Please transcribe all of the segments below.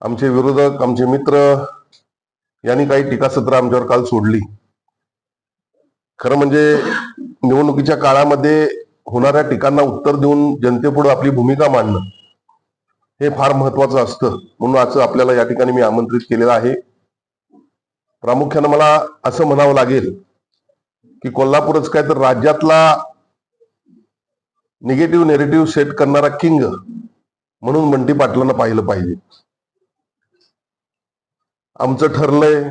आमचे विरोधक, आमचे मित्र यांनी काही टीकासत्र आमच्यावर काल सोडली. खरं म्हणजे निवडणुकीच्या काळामध्ये होणाऱ्या टीकांना उत्तर देऊन जनतेपुढे आपली भूमिका मांडणं हे फार महत्वाचं असतं. म्हणून आज आपल्याला या ठिकाणी मी आमंत्रित केलेलं आहे. प्रामुख्यानं मला असं म्हणावं लागेल की कोल्हापूरच काय तर राज्यातला निगेटिव्ह नेरेटिव्ह सेट करणारा किंग म्हणून बंटी पाटलांना पाहिलं पाहिजे. आमचं ठरलंय,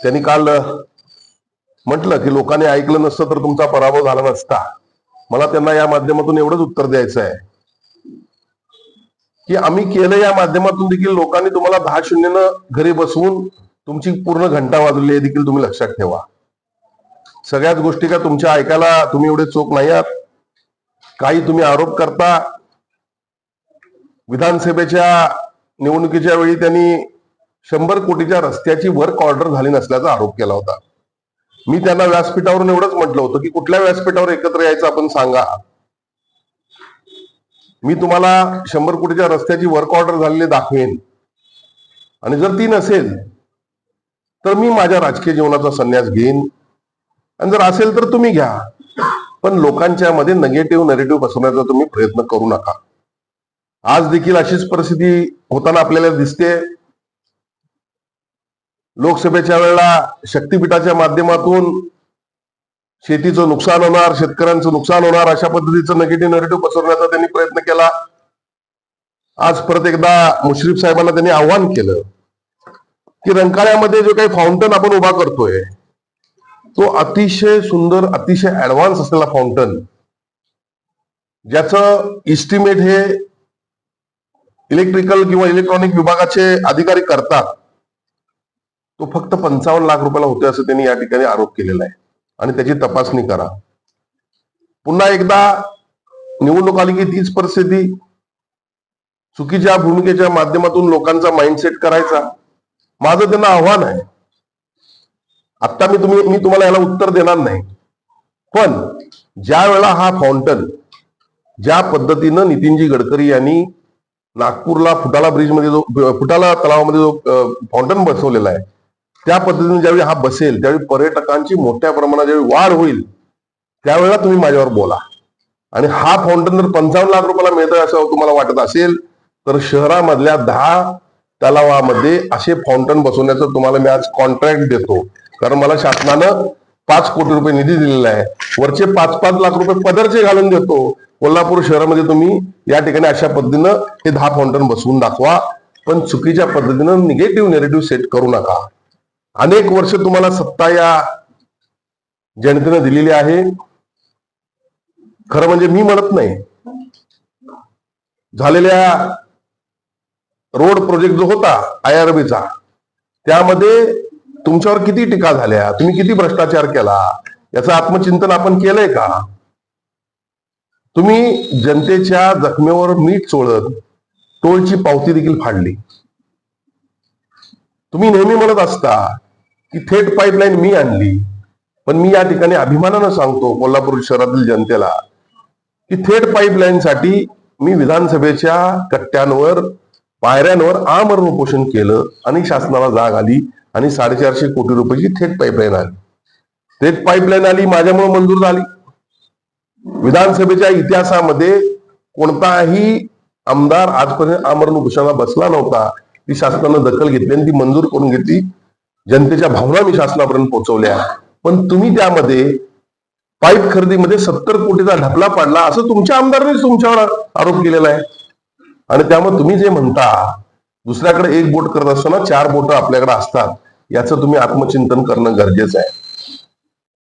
त्यांनी काल म्हटलं की लोकांनी ऐकलं नसतं तर तुमचा पराभव झाला नसता. मला त्यांना या माध्यमातून एवढंच उत्तर द्यायचं आहे की आम्ही केलं या माध्यमातून देखील लोकांनी तुम्हाला 10-0 घरी बसवून तुमची पूर्ण घंटा वाजवली हे देखील तुम्ही लक्षात ठेवा. सगळ्याच गोष्टी का तुमच्या ऐकायला तुम्ही एवढे चोख नाही आहात. काही तुम्ही आरोप करता. विधानसभेच्या निवडणुकीच्या वेळी त्यांनी 100 कोटीच्या रस्त्याची वर्क ऑर्डर झाली नसल्याचा आरोप केला होता. मी त्यांना व्यासपीठावरून एवढंच म्हटलं होतं की कुठल्या व्यासपीठावर एकत्र यायचं आपण सांगा. मी तुम्हाला 100 कोटीच्या रस्त्याची वर्क ऑर्डर झालेली दाखवेन आणि जर ती नसेल तर मी माझ्या राजकीय जीवनाचा संन्यास घेईन आणि जर असेल तर तुम्ही घ्या. पण लोकांच्या मध्ये निगेटिव्ह नरेटिव्ह बसवण्याचा तुम्ही प्रयत्न करू नका. आज देखील अशीच परिस्थिती होताना आपल्याला दिसते. लोकसभेच्या वेळेला शक्तीपीठाच्या माध्यमातून शेतीचं नुकसान होणार, शेतकऱ्यांचं नुकसान होणार अशा पद्धतीचं निगेटिव्ह नरेटिव्ह पसरवण्याचा त्यांनी प्रयत्न केला. आज परत एकदा मुश्रीफ साहेबांना त्यांनी आव्हान केलं की रंकाळ्यामध्ये जो काही फाउंटन आपण उभा करतोय तो अतिशय सुंदर, अतिशय ऍडव्हान्स असलेला फाउंटन, ज्याचं इस्टिमेट हे इलेक्ट्रिकल किंवा इलेक्ट्रॉनिक विभागाचे अधिकारी करतात, तो फक्त 55 लाख रुपयाला होते असं त्यांनी या ठिकाणी आरोप केलेला आहे. आणि त्याची तपासणी करा. पुन्हा एकदा निवडणूक आली की तीच परिस्थिती, चुकीच्या भूमिकेच्या माध्यमातून लोकांचा माइंडसेट करायचा. माझं त्यांना आव्हान आहे. आता मी तुम्हाला याला उत्तर देणार नाही, पण ज्या वेळेला हा फाउंटन ज्या पद्धतीनं नितीनजी गडकरी यांनी नागपूरला फुटाला तलावामध्ये जो फाउंटन बसवलेला आहे त्या पद्धतीने ज्यावेळी हा बसेल त्यावेळी पर्यटकांची मोठ्या प्रमाणात ज्यावेळी वाढ होईल त्यावेळेला तुम्ही माझ्यावर बोला. आणि हा फाउंटन जर 55 लाख रुपयाला मिळतोय असं तुम्हाला वाटत असेल तर शहरामधल्या 10 तलावामध्ये असे फाउंटन बसवण्याचं तुम्हाला मी आज कॉन्ट्रॅक्ट देतो. कारण मला शासनानं 5 कोटी रुपये निधी दिलेला आहे. वरचे 5-5 लाख रुपये पदरचे घालून देतो. कोल्हापूर शहरामध्ये तुम्ही या ठिकाणी अशा पद्धतीनं हे 10 फाउंटन बसवून दाखवा. पण चुकीच्या पद्धतीनं निगेटिव्ह नेरेटिव्ह सेट करू नका. अनेक वर्ष तुम्हाला सत्ता या जनतेनं दिलेली आहे. खरं म्हणजे मी म्हणत नाही, झालेल्या रोड प्रोजेक्ट जो होता IRB चा त्यामध्ये तुमच्यावर किती टीका झाल्या, तुम्ही किती भ्रष्टाचार केला याचं आत्मचिंतन आपण केलंय का? तुम्ही जनतेच्या जखमेवर मीठ चोळत टोलची पावती देखील फाडली. तुम्ही नेहमी म्हणत असता की थेट पाईपलाईन मी आणली, पण मी या ठिकाणी अभिमानानं सांगतो कोल्हापूर शहरातील जनतेला की थेट पाईपलाईनसाठी मी विधानसभेच्या कट्ट्यांवर, पायऱ्यांवर आमरण उपोषण केलं आणि शासनाला जाग आली आणि 450 कोटी रुपयाची थेट पाईपलाईन आली. थेट पाईपलाईन आली, माझ्यामुळे मंजूर झाली. विधानसभेच्या इतिहासामध्ये कोणताही आमदार आजपर्यंत आमरण उपोषणाला बसला नव्हता. ती शासनानं दखल घेतली आणि ती मंजूर करून घेतली. जनतेच्या भावना मी शासनापर्यंत पोहोचवल्या. पण तुम्ही त्यामध्ये पाईप खरेदीमध्ये 70 कोटीचा ढकला पाडला असं तुमच्या आमदारांनी तुमच्यावर आरोप केलेला आहे. आणि त्यामुळे तुम्ही जे म्हणता दुसऱ्याकडे एक बोट करत असताना 4 बोट आपल्याकडे असतात याचं तुम्ही आत्मचिंतन करणं गरजेचं आहे.